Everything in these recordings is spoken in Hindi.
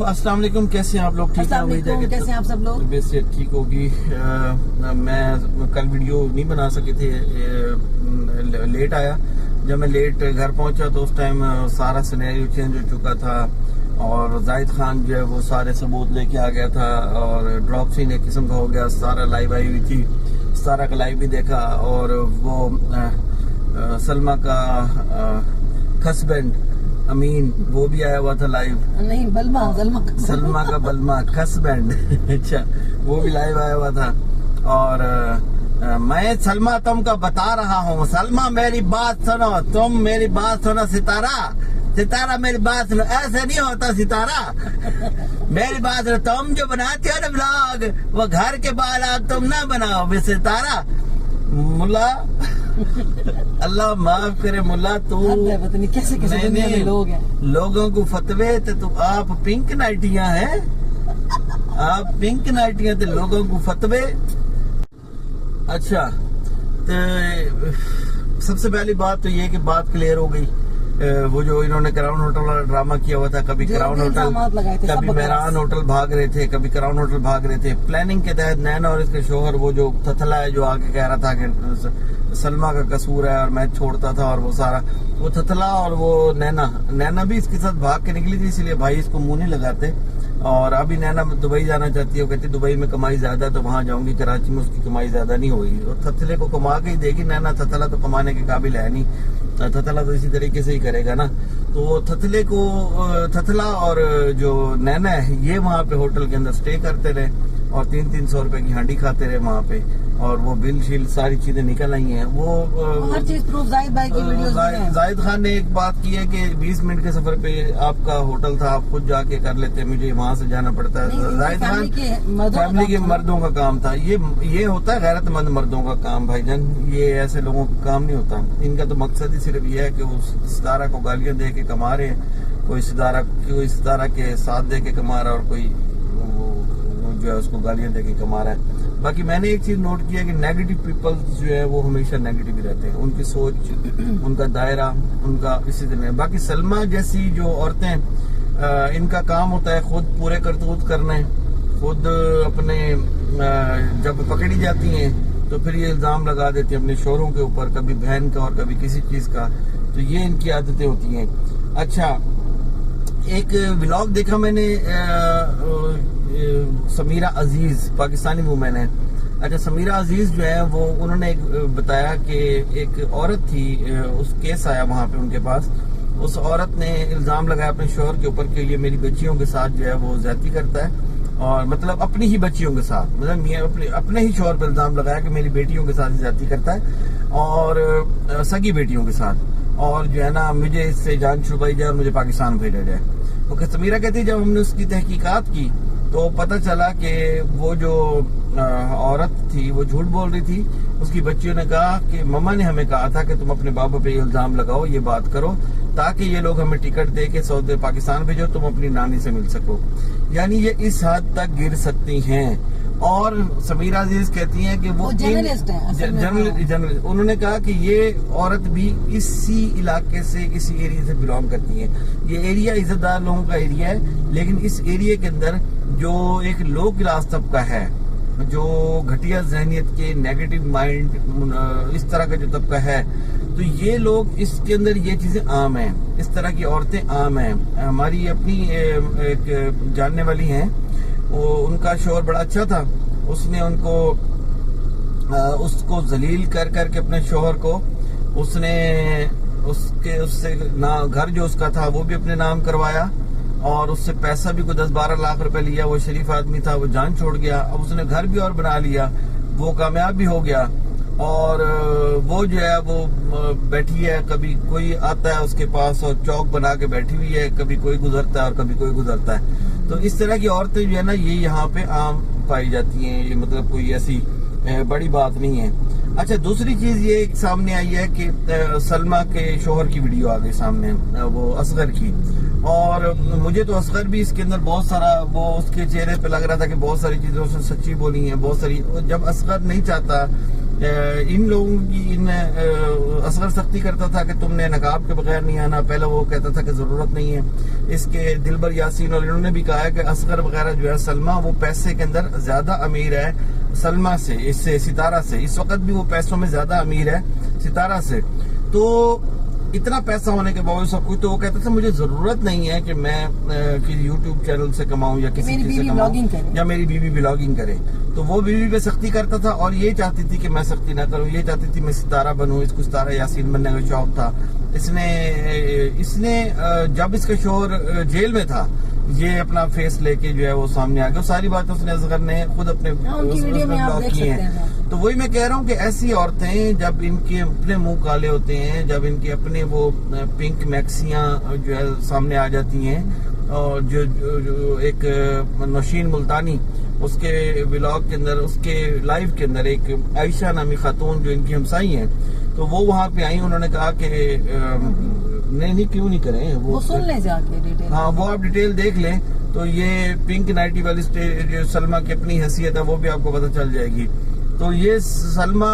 अस्सलाम वालेकुम, कैसे हैं आप लोग? ठीक है, उम्मीद है कि कैसे हैं आप सब लोग? तबीयत से ठीक होगी। मैं कल वीडियो नहीं बना सके थे, लेट आया। जब मैं लेट घर पहुंचा तो उस टाइम सारा सिनेरियो चेंज हो चुका था और जाहिद खान जो है वो सारे सबूत लेके आ गया था और ड्रॉप सीन एक किस्म का हो गया। सारा लाइव आई हुई थी, सारा का लाइव भी देखा और वो सलमा का हस्बैंड अमीन वो भी आया हुआ था लाइव। नहीं, सलमा का बलमा हस्बैंड अच्छा, वो भी लाइव आया हुआ था। और मैं सलमा तुमको बता रहा हूँ, सलमा मेरी बात सुनो, तुम मेरी बात सुनो। सितारा मेरी बात सुनो, ऐसे नहीं होता सितारा। मेरी बात सुनो, तुम जो बनाते हो ना ब्लॉग, वो घर के बाहर तुम ना बनाओ बे सितारा। मुल्ला अल्लाह माफ करे मुल्ला, तू कैसे लोग हैं, लोगों को फतवे तो आप पिंक नाइटियां हैं, आप पिंक नाइटियां तो लोगों को फतवे। अच्छा, तो सबसे पहली बात तो ये कि बात क्लियर हो गई। वो जो इन्होंने क्राउन होटल वाला ड्रामा किया हुआ था, कभी क्राउन होटल, कभी मेहरान होटल भाग रहे थे, कभी क्राउन होटल भाग रहे थे। प्लानिंग के तहत नैना और इसके शोहर, वो जो थथला है जो आगे कह रहा था कि सलमा का कसूर है और मैं छोड़ता था, और वो सारा वो थथला और वो नैना भी इसके साथ भाग के निकली थी, इसलिए भाई इसको मुंह नहीं लगाते। और अभी नैना दुबई जाना चाहती है, वो कहती दुबई में कमाई ज्यादा तो वहां जाऊंगी, कराची में उसकी कमाई ज्यादा नहीं होगी। और थथले को कमा के ही देगी नैना, थथला तो कमाने के काबिल है नहीं, थथला तो इसी तरीके से ही करेगा ना। तो थथला और जो नैना है ये वहाँ पे होटल के अंदर स्टे करते रहे और 300-300 रुपए की हांडी खाते रहे वहाँ पे, और वो बिल शील सारी चीजें निकल आई हैं। वो हर चीज प्रूफ जाहिद भाई की वीडियोस में है। जाहिद खान ने एक बात की है कि 20 मिनट के सफर पे आपका होटल था, आप खुद जाके कर लेते, मुझे वहाँ से जाना पड़ता है। जाहिद खान फैमिली के मर्दों का काम था, ये होता है गैरतमंद मर्दों का काम भाईजान, ये ऐसे लोगों का काम नहीं होता। इनका तो मकसद ही सिर्फ ये है कि उस सितारा को गालियां दे के कमा रहे हैं, कोई सितारा के साथ दे के कमा रहा है और कोई जो है उसको गालियां देके कमा रहा है। बाकी मैंने एक चीज नोट किया कि नेगेटिव पीपल्स जो है वो हमेशा नेगेटिव ही रहते हैं, उनकी सोच, उनका दायरा, उनका इसी तरह। बाकी सलमा जैसी जो औरतें, इनका काम होता है खुद पूरे करतूत करने, खुद अपने जब पकड़ी जाती हैं तो फिर ये इल्जाम लगा देती हैं अपने शोहरों के ऊपर, कभी बहन का और कभी किसी चीज का। तो ये इनकी आदतें होती हैं। अच्छा, एक व्लॉग देखा मैंने, समीरा अजीज पाकिस्तानी वुमेन है। अच्छा, समीरा अजीज जो है वो उन्होंने बताया कि एक औरत थी, उस केस आया वहाँ पे उनके पास। उस औरत ने इल्जाम लगाया अपने शोहर के ऊपर कि ये मेरी बच्चियों के साथ जो है वो ज्यादती करता है, और मतलब अपनी ही बच्चियों के साथ, मतलब अपने ही शोहर पर इल्जाम लगाया कि मेरी बेटियों के साथ ज्यादती करता है और सगी बेटियों के साथ, और जो है ना मुझे इससे जान छुड़वाई जाए और मुझे पाकिस्तान भेजा जाए। तो समीरा कहती है जब हमने उसकी तहकीकात की तो पता चला कि वो जो औरत थी वो झूठ बोल रही थी। उसकी बच्चियों ने कहा कि मम्मा ने हमें कहा था कि तुम अपने बाबा पे इल्जाम लगाओ, ये बात करो, ताकि ये लोग हमें टिकट दे के सऊदी पाकिस्तान भेजो, तुम अपनी नानी से मिल सको। यानी ये इस हद तक गिर सकती हैं। और समीरा अजीज कहती हैं कि वो जर्नलिस्ट हैं। उन्होंने कहा कि ये औरत भी इसी इलाके से, इसी एरिया से बिलोंग करती है। ये एरिया इज्जतदार लोगों का एरिया है, लेकिन इस एरिया के अंदर जो एक लो क्लास तबका है, जो घटिया जहनियत के, नेगेटिव माइंड, इस तरह का जो तबका है, तो ये लोग, इसके अंदर ये चीजें आम हैं, इस तरह की औरतें आम हैं। हमारी अपनी एक जानने वाली हैं, वो उनका शोहर बड़ा अच्छा था, उसने उसको जलील कर करके अपने शोहर को उसने उससे ना घर जो उसका था वो भी अपने नाम करवाया, और उससे पैसा भी कोई 10-12 लाख रुपए लिया। वो शरीफ आदमी था, वो जान छोड़ गया। अब उसने घर भी और बना लिया, वो कामयाब भी हो गया, और वो जो है वो बैठी है, कभी कोई आता है उसके पास और चौक बना के बैठी हुई है, कभी कोई गुजरता है और कभी कोई गुजरता है। तो इस तरह की औरतें जो है ना ये यहाँ पे आम पाई जाती हैं, ये मतलब कोई ऐसी बड़ी बात नहीं है। अच्छा, दूसरी चीज ये सामने आई है कि सलमा के शोहर की वीडियो आ गई सामने, वो असगर की, और मुझे तो असगर भी इसके अंदर बहुत सारा, वो उसके चेहरे पे लग रहा था कि बहुत सारी चीजें उसने सच्ची बोली हैं, बहुत सारी। जब असगर नहीं चाहता इन लोगों की असगर सख्ती करता था कि तुमने नकाब के बगैर नहीं आना। पहले वो कहता था कि जरूरत नहीं है। इसके दिलबर यासीन और इन्होंने भी कहा है कि असगर वगैरह जो है सलमा वो पैसे के अंदर ज्यादा अमीर है सलमा से, इससे सितारा से। इस वक्त भी वो पैसों में ज्यादा अमीर है सितारा से। तो इतना पैसा होने के बावजूद सब कुछ, तो वो कहता था मुझे जरूरत नहीं है कि मैं किसी यूट्यूब चैनल से कमाऊं या किसी चीज से कमाऊं या मेरी बीवी ब्लॉगिंग करे। तो वो बीवी पे सख्ती करता था और ये चाहती थी कि मैं सख्ती ना करूं, ये चाहती थी मैं सितारा बनूं। इसको सितारा यासीन बनने का शौक था। इसने जब इसका शोहर जेल में था ये अपना फेस लेके जो है वो सामने आ गया। सारी बात उसने असगर ने खुद अपने ब्लॉग किए हैं। तो वही मैं कह रहा हूँ कि ऐसी औरतें जब इनके अपने मुंह काले होते हैं, जब इनके अपने वो पिंक मैक्सियां जो है सामने आ जाती हैं, और जो एक नौशीन मुल्तानी उसके ब्लॉग के अंदर, उसके लाइव के अंदर एक आयशा नामी खातून जो इनकी हमसाई हैं, तो वो वहाँ पे आई। उन्होंने कहा कि नहीं क्यों नहीं करें, वो सुन ले जाके डिटेल। हाँ, वो आप डिटेल देख लें तो ये पिंक नाइटी वाली जो सलमा की अपनी हैसियत है वो भी आपको पता चल जाएगी। तो ये सलमा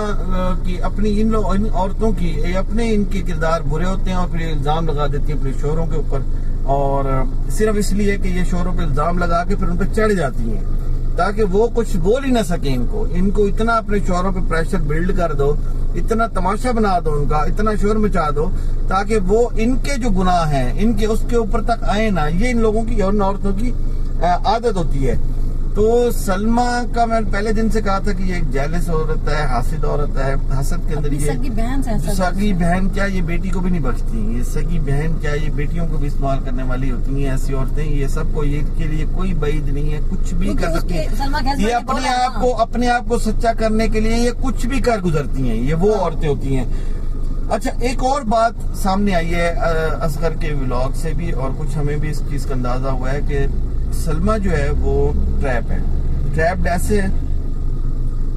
की अपनी इन औरतों की अपने इनके किरदार बुरे होते हैं और फिर इल्जाम लगा देती हैं अपने शोहरों के ऊपर, और सिर्फ इसलिए कि ये शोहरों पे इल्जाम लगा के फिर उन पर चढ़ जाती हैं ताकि वो कुछ बोल ही ना सके। इनको इतना अपने शोहरों पे प्रेशर बिल्ड कर दो, इतना तमाशा बना दो उनका, इतना शोर मचा दो ताकि वो इनके जो गुनाह हैं इनके उसके ऊपर तक आए ना। ये इन लोगों की और औरतों की आदत होती है। तो सलमा का मैं पहले दिन से कहा था कि ये एक जेलस औरत है, हासिद औरत है। हसद के अंदर ये सगी बहन क्या ये बेटी को भी नहीं बख्शती, ये सगी बहन क्या ये बेटियों को भी इस्तेमाल करने वाली होती हैं ऐसी औरतें। ये सबको ये के लिए कोई बैद नहीं है, कुछ भी कर सकती है ये अपने आप को सच्चा करने के लिए ये कुछ भी कर गुजरती हैं, ये वो औरतें होती हैं। अच्छा, एक और बात सामने आई है असगर के व्लॉग से भी, और कुछ हमें भी इस चीज का अंदाजा हुआ है कि सलमा जो है वो ट्रैप है। ट्रैप्ड ऐसे है,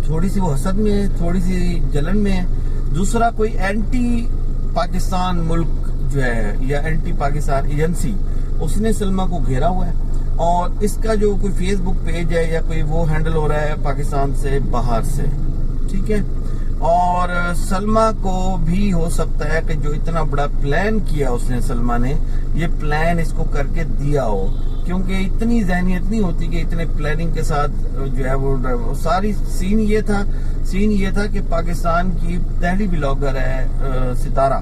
थोड़ी सी वो हसद में है, थोड़ी सी जलन में है। दूसरा कोई एंटी पाकिस्तान मुल्क जो है या एंटी पाकिस्तान एजेंसी उसने सलमा को घेरा हुआ है, और इसका जो कोई फेसबुक पेज है या कोई वो हैंडल हो रहा है पाकिस्तान से बाहर से, ठीक है। और सलमा को भी हो सकता है कि जो इतना बड़ा प्लान किया उसने सलमा ने, ये प्लान इसको करके दिया हो, क्योंकि इतनी ज़हनियत नहीं होती कि इतने प्लानिंग के साथ जो है वो सारी सीन ये था कि पाकिस्तान की पहली ब्लॉगर है सितारा,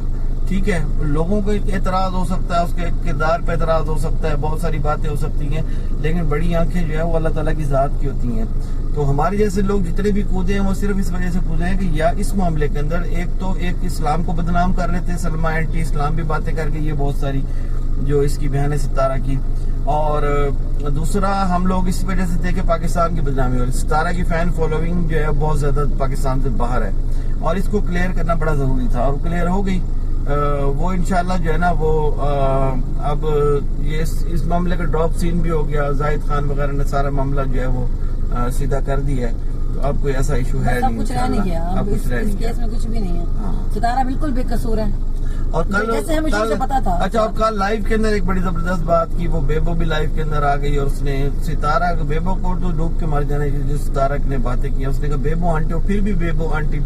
ठीक है। लोगों को एतराज हो सकता है, उसके किरदार पे एतराज हो सकता है, बहुत सारी बातें हो सकती हैं, लेकिन बड़ी आंखें जो है वो अल्लाह ताला की ज़ात की होती हैं। तो हमारे जैसे लोग जितने भी कूदे हैं वो सिर्फ इस वजह से कूदे हैं कि या इस मामले के अंदर एक इस्लाम को बदनाम कर रहे थे सलमा, एंटी इस्लाम भी बातें करके ये बहुत सारी जो इसकी बहन है सितारा की, और दूसरा हम लोग इस वजह से थे कि पाकिस्तान की बदनामी हो रही। सितारा की फैन फॉलोइंग जो है बहुत ज्यादा पाकिस्तान से बाहर है, और इसको क्लियर करना बड़ा जरूरी था और क्लियर हो गई। वो इंशाल्लाह जो है ना वो अब ये इस मामले का ड्रॉप सीन भी हो गया। जाहिद खान वगैरह ने सारा मामला जो है वो सीधा कर दिया है, तो अब कोई ऐसा इशू है नहीं, कुछ रह नहीं गया, अब इस केस में कुछ भी नहीं है। सितारा बिल्कुल बेकसूर है और कल जैसे हमें शुरू से पता था। अच्छा, और कल लाइव के अंदर एक बड़ी जबरदस्त बात की, वो बेबो भी लाइव के अंदर आ गई और उसने सितारा बेबो को तो डूब के मर जाने जो सितारा ने बातें की, उसने कहा बेबो आंटी, और फिर भी बेबो आंटी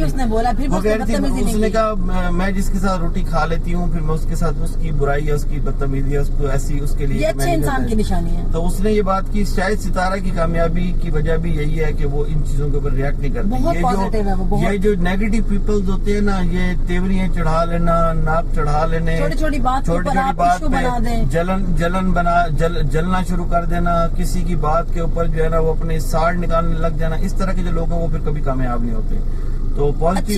उसने बोला, फिर उसने कहा मैं जिसके साथ रोटी खा लेती हूँ फिर मैं उसके साथ उसकी बुराई है, उसकी बदतमीजी है, उसको ऐसी उसके लिए अच्छे इंसान की निशानी है। तो उसने ये बात की, शायद सितारा की कामयाबी की वजह भी यही है कि वो इन चीजों के ऊपर रिएक्ट नहीं करती। ये जो नेगेटिव पीपल्स होते हैं ना, ये तेवरियां चढ़ा लेना, नाक चढ़ा लेने, छोटी छोटी बात पे जलना शुरू कर देना, किसी की बात के ऊपर जो है ना वो अपने साड़ निकालने लग जाना, इस तरह के जो लोग हैं वो फिर कभी कामयाब नहीं होते। तो पॉजिटिव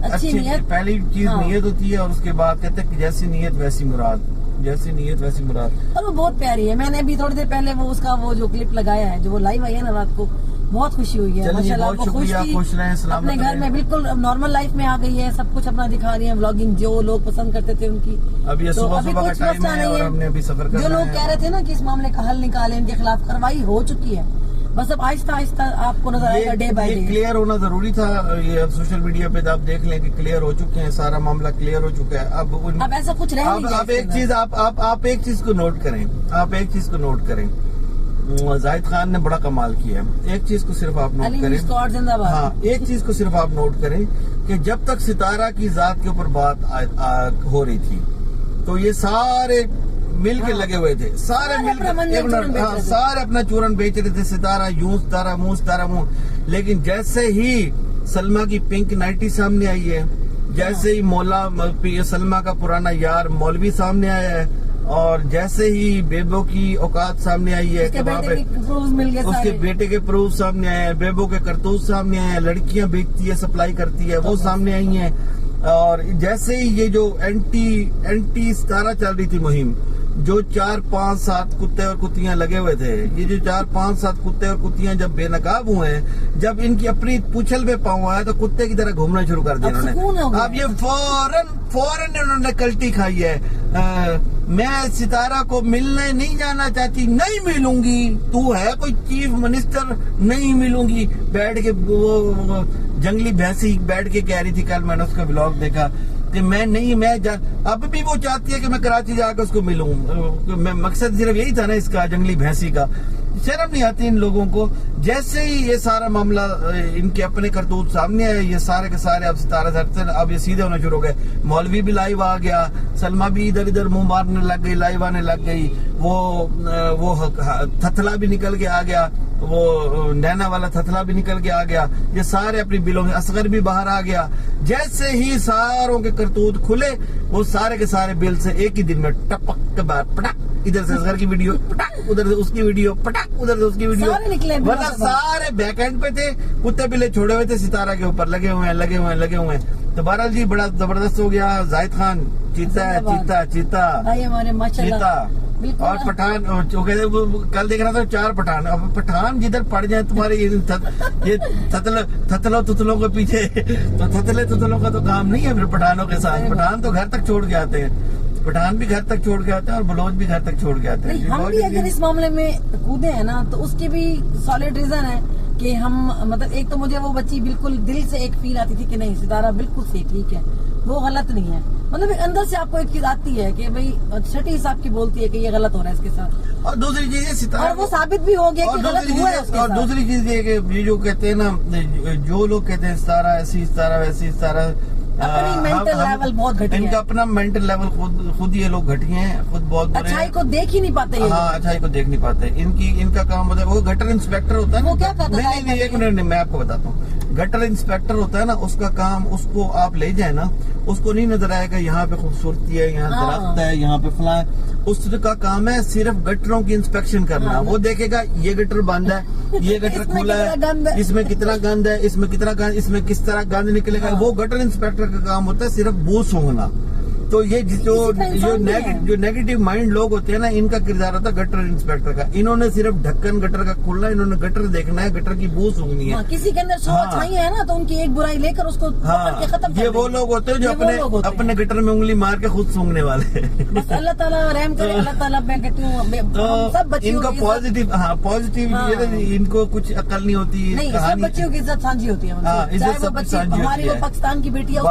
अच्छी नियत पहली चीज नियत होती है, और उसके बाद कहते हैं कि जैसी नियत वैसी मुराद, जैसी नियत वैसी मुराद। और वो बहुत प्यारी है। मैंने अभी थोड़ी देर पहले वो उसका वो जो क्लिप लगाया है, जो वो लाइव आई है ना रात को, बहुत खुशी हुई है माशाल्लाह। बहुत शुक्रिया, खुश रहें, सलामत अपने घर में बिल्कुल नॉर्मल लाइफ में आ गई है, सब कुछ अपना दिखा रही है, व्लॉगिंग जो लोग पसंद करते थे उनकी। अब ये सुबह का टाइम है और हमने अभी सफर करना है। जो लोग कह रहे थे ना कि इस मामले का हल निकालें, इनके खिलाफ कार्रवाई हो चुकी है, बस अब आहिस्ता आहिस्ता आपको नजर आएगा डे बाय डे। क्लियर होना जरूरी था, ये अब सोशल मीडिया पे आप देख लें कि क्लियर हो चुके हैं, सारा मामला क्लियर हो चुका है। अब ऐसा कुछ रह नहीं गया। आप एक चीज को नोट करें, जाहिद खान ने बड़ा कमाल किया है। एक चीज को सिर्फ आप नोट अली करें, स्क्वाड जिंदाबाद। हाँ, एक चीज को सिर्फ आप नोट करें कि जब तक सितारा की जात के ऊपर बात हो रही थी तो ये सारे मिल के लगे हुए थे, सारे मिल के सारे अपना चूरन बेच रहे थे। सितारा यूं, सितारा मुंह, सितारा मुंह। लेकिन जैसे ही सलमा की पिंक नाइटी सामने आई है, जैसे ही मौला सलमा का पुराना यार मौलवी सामने आया है, और जैसे ही बेबो की औकात सामने आई है कि वहाँ पे उसके बेटे के प्रूफ सामने आए हैं, बेबो के करतूत सामने आए हैं, लड़कियां बेचती है, सप्लाई करती है, वो सामने आई हैं। और जैसे ही ये जो एंटी सितारा चल रही थी मुहिम, जो 4, 5, 7 कुत्ते और कुत्तियां लगे हुए थे, ये जो 4, 5, 7 कुत्ते और कुत्तियां जब बेनकाब हुए हैं, जब इनकी अपनी पूछल पे पाँव आया तो कुत्ते की तरह घूमना शुरू कर दिया इन्होंने। अब ये फौरन इन्होंने कल्टी खाई है। मैं सितारा को मिलने नहीं जाना चाहती, नहीं मिलूंगी, तू है कोई चीफ मिनिस्टर, नहीं मिलूंगी। बैठ के वो जंगली भैंसी बैठ के कह रही थी, कल मैंने उसका ब्लॉग देखा कि अब भी वो चाहती है कि मैं कराची जाकर उसको मिलूं। मकसद सिर्फ यही था ना इसका, जंगली भैंसी का। शर्म नहीं आती इन लोगों को। जैसे ही ये सारा मामला इनके अपने करतूत सामने आए, ये सारे के सारे अब सितारा अब ये सीधे होना शुरू हो गए। मौलवी भी लाइव आ गया, सलमा भी इधर इधर मुंह मारने लग गई, लाइव आने लग गई, वो थथला भी निकल के आ गया, वो नैना वाला थथला भी निकल के आ गया, ये सारे अपनी बिलों में, असगर भी बाहर आ गया। जैसे ही सारों के करतूत खुले, वो सारे के सारे बिल से एक ही दिन में टपक के बाहर पटक, इधर से असगर की वीडियो पटक, उधर से उसकी वीडियो पटक, उधर से उसकी वीडियो, मतलब सारे बैकएंड पे थे, कुत्ते बिल्ले छोड़े हुए थे, सितारा के ऊपर लगे हुए हैं। तो बहरहाल जी बड़ा जबरदस्त हो गया। जाहिद खान चीता है, चीता। और पठान जो कहते कल देख रहा था 4 पठान। अब पठान जिधर पड़ जाए तुम्हारे ये थतलों तुतलों के पीछे, तो थतले तुतलों का तो काम नहीं है फिर पठानों के साथ। पठान तो घर तक छोड़ के आते हैं, पठान भी घर तक छोड़ के आते हैं और बलोच भी घर तक छोड़ के आते हैं। हम भी अगर इस मामले में कूदे हैं ना, तो उसकी भी सॉलिड रीजन है कि हम, मतलब एक तो मुझे वो बच्ची बिल्कुल दिल से एक फील आती थी कि नहीं, सितारा बिल्कुल सही, ठीक है, वो गलत नहीं है। मतलब एक अंदर से आपको एक चीज आती है कि भाई छठी हिसाब की बोलती है कि ये गलत हो रहा है इसके साथ। और दूसरी चीज सितारा, और वो साबित भी हो गया कि गलत हुआ है उसके साथ। और दूसरी चीज ये जो कहते हैं ना, जो लोग कहते हैं सितारा ऐसी, सितारा वैसी, सितारा अपनी मेंटल लेवल बहुत घटिया है। इनका अपना मेंटल लेवल खुद ये लोग घटिए हैं, खुद बहुत बुरे हैं। अच्छाई को देख ही नहीं पाते ये। हाँ, अच्छाई को देख नहीं पाते। इनका काम होता है, वो गटर इंस्पेक्टर होता है ना, वो क्या करता है? नहीं, एक मिनट, मैं आपको बताता हूँ। गटर इंस्पेक्टर होता है ना, उसका काम, उसको आप ले जाए ना, उसको नहीं नजर आएगा यहाँ पे खूबसूरती है, यहाँ दरख्त है, यहाँ पे फला है। उसका काम है सिर्फ गटरों की इंस्पेक्शन करना। वो देखेगा ये गटर बंद है, ये गटर खुला है, इसमें कितना गंद है, इसमें कितना गंद, इसमें किस तरह गंद निकलेगा। वो गटर इंस्पेक्टर का काम होता है सिर्फ बू सूंघना। तो ये जो नेगेटिव माइंड लोग होते हैं ना, इनका किरदार होता है गटर इंस्पेक्टर का। इन्होंने सिर्फ ढक्कन गटर का खोलना, इन्होंने गटर देखना है, गटर की बू सूंघनी है। किसी के अंदर 100 अच्छाइयां है ना, तो उनकी एक बुराई लेकर उसको खत्म। ये वो लोग होते हैं जो अपने गटर में उंगली मार के खुद सूंघने वाले। अल्लाह ताला रहम करे, अल्लाह ताला, मैं कहती हूँ सब बच्चियों इनको पॉजिटिव इनको कुछ अकल नहीं होती। सब बच्चियों की इज्जत सांझी होती है, हमारी वो पाकिस्तान की बेटियां।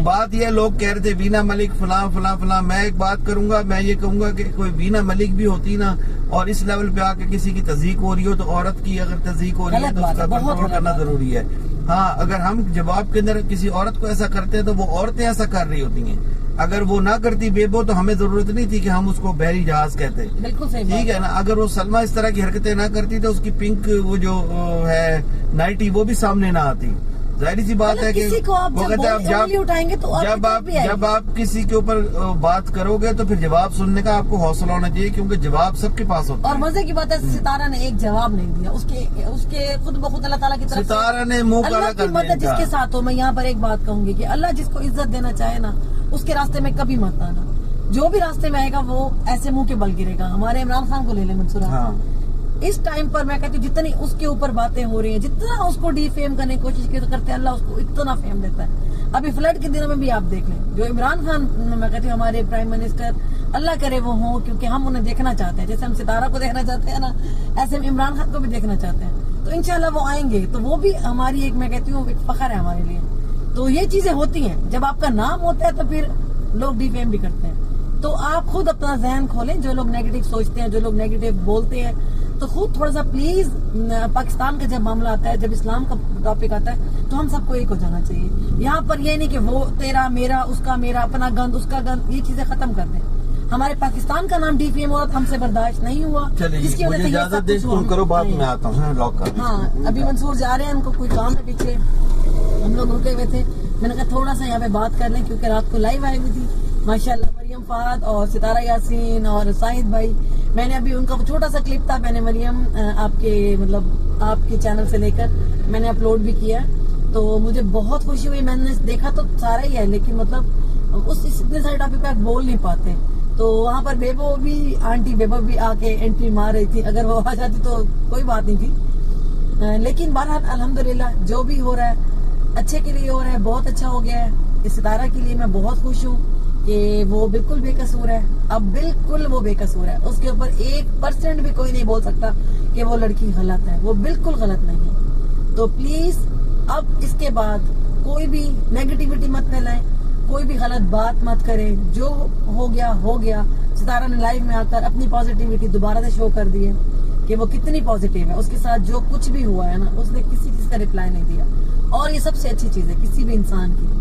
बात ये लोग कह रहे थे वीना मलिक फला। मैं एक बात करूंगा, मैं ये कहूंगा कि कोई वीना मलिक भी होती ना, और इस लेवल पे आके किसी की तज़ीक हो रही हो, तो औरत की अगर तज़ीक हो रही है तो उसका कंट्रोल करना जरूरी है। हाँ, अगर हम जवाब के अंदर किसी औरत को ऐसा करते हैं तो वो औरतें ऐसा कर रही होती हैं। अगर वो ना करती बेबो, तो हमें जरूरत नहीं थी कि हम उसको बहरी जहाज कहते। बिल्कुल सही, ठीक है ना। अगर वो सलमा इस तरह की हरकतें ना करती तो उसकी पिंक वो जो है नाइटी, वो भी सामने ना आती। जाहिर सी बात है कि वो कहते हैं जब आप किसी के ऊपर बात करोगे तो फिर जवाब सुनने का आपको हौसला होना चाहिए, क्योंकि जवाब सबके पास होता है। और मजे की बात है, सितारा ने एक जवाब नहीं दिया, उसके खुद ब खुद अल्लाह ताला की तरफ से सितारा ने मुंह काला कर दिया। जिसके साथ हो, मैं यहाँ पर एक बात कहूंगी कि अल्लाह जिसको इज्जत देना चाहे ना, उसके रास्ते में कभी मत आना। जो भी रास्ते में आएगा वो ऐसे मुंह के बल गिरेगा। हमारे इमरान खान को ले ले, मंसूरा, इस टाइम पर मैं कहती हूँ जितनी उसके ऊपर बातें हो रही हैं, जितना उसको डिफेम करने की कोशिश की करते हैं, अल्लाह उसको इतना फेम देता है। अभी फ्लड के दिनों में भी आप देख लें, जो इमरान खान, मैं कहती हूँ हमारे प्राइम मिनिस्टर, अल्लाह करे वो हो, क्योंकि हम उन्हें देखना चाहते हैं। जैसे हम सितारा को देखना चाहते हैं ना, ऐसे हम इमरान खान को भी देखना चाहते हैं। तो इंशाल्लाह वो आएंगे, तो वो भी हमारी एक, मैं कहती हूँ, एक फखर है हमारे लिए। तो ये चीजें होती हैं, जब आपका नाम होता है तो फिर लोग डिफेम भी करते हैं। तो आप खुद अपना जहन खोलें। जो लोग नेगेटिव सोचते हैं, जो लोग नेगेटिव बोलते हैं, तो खुद थोड़ा सा प्लीज पाकिस्तान का जब मामला आता है, जब इस्लाम का टॉपिक आता है, तो हम सबको एक हो जाना चाहिए। यहाँ पर ये नहीं कि वो तेरा मेरा, उसका मेरा, अपना गंद उसका गंद, ये चीजें खत्म कर दें। हमारे पाकिस्तान का नाम डीपीएम हुआ, हमसे बर्दाश्त नहीं हुआ। चलिए मुझे इजाजत दे, तुम करो बात, मैं आता हूँ लॉक कर। हाँ, अभी मंसूर जा रहे हैं, उनको कोई काम है पीछे, हम लोग रुके हुए थे। मैंने कहा थोड़ा सा यहाँ पे बात कर लें, क्योंकि रात को लाइव आई हुई थी माशाल्लाह मरियम फहद और सितारा यासीन और साहिद भाई। मैंने अभी उनका छोटा सा क्लिप था, मैंने मरियम आपके चैनल से लेकर मैंने अपलोड भी किया, तो मुझे बहुत खुशी हुई। मैंने देखा तो सारा ही है, लेकिन मतलब उस इतने सारे टॉपिक पे आप बोल नहीं पाते। तो वहाँ पर आंटी बेबो भी आके एंट्री मार रही थी, अगर वो आ जाती तो कोई बात नहीं थी। लेकिन बहरहाल अल्हम्दुलिल्लाह जो भी हो रहा है अच्छे के लिए हो रहा है, बहुत अच्छा हो गया है। इस सितारा के लिए मैं बहुत खुश हूँ कि वो बिल्कुल बेकसूर है, अब बिल्कुल वो बेकसूर है। उसके ऊपर 1% भी कोई नहीं बोल सकता कि वो लड़की गलत है, वो बिल्कुल गलत नहीं है। तो प्लीज अब इसके बाद कोई भी नेगेटिविटी मत फैलाएं, कोई भी गलत बात मत करें। जो हो गया हो गया। सितारा ने लाइव में आकर अपनी पॉजिटिविटी दोबारा से शो कर दी है कि वो कितनी पॉजिटिव है। उसके साथ जो कुछ भी हुआ है ना, उसने किसी चीज का रिप्लाई नहीं दिया, और ये सबसे अच्छी चीज है किसी भी इंसान की।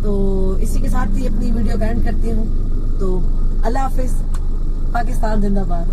तो इसी के साथ ही अपनी वीडियो का एंड करती हूँ। तो अल्लाह हाफिज, पाकिस्तान जिंदाबाद।